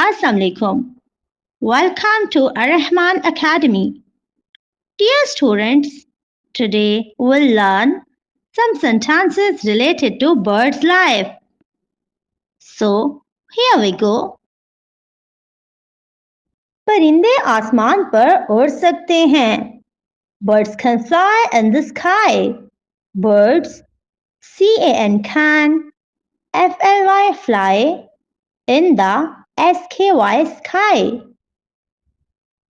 Assalamu alaikum. Welcome to Al-Rehman Academy. Dear students, today we'll learn some sentences related to birds' life. So, here we go. परिंदे आसमान पर उड़ सकते हैं. Birds can fly in the sky. Birds, C-A-N can, F-L-Y fly, in the S-K-Y sky.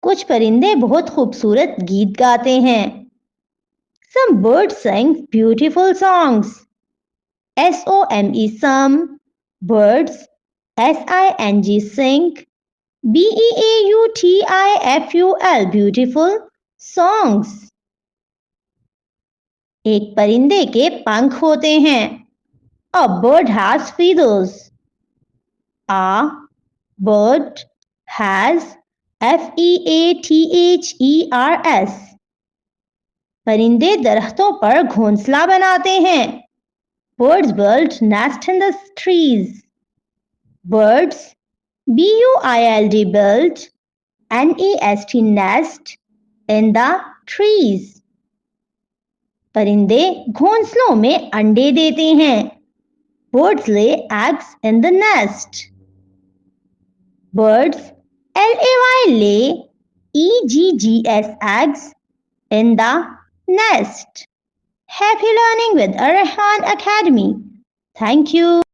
कुछ परिंदे बहुत खूबसूरत गीत गाते हैं. Some birds sing beautiful songs. S-O-M-E some, birds, S-I-N-G sing, B-E-A-U-T-I-F-U-L beautiful songs. एक परिंदे के पंख होते हैं. A bird has feathers. A bird has F-E-A-T-H-E-R-S. परिंदे दरख्तों पर घोंसला बनाते हैं. Birds build nest in the trees. Birds, B-U-I-L-D build, N-E-S-T nest in the trees. परिंदे घोंसलों में अंडे देते हैं. Birds lay eggs in the nest. Birds, L-A-Y lay, E-G-G-S eggs in the nest. Happy learning with Al-Rehman Academy. Thank you.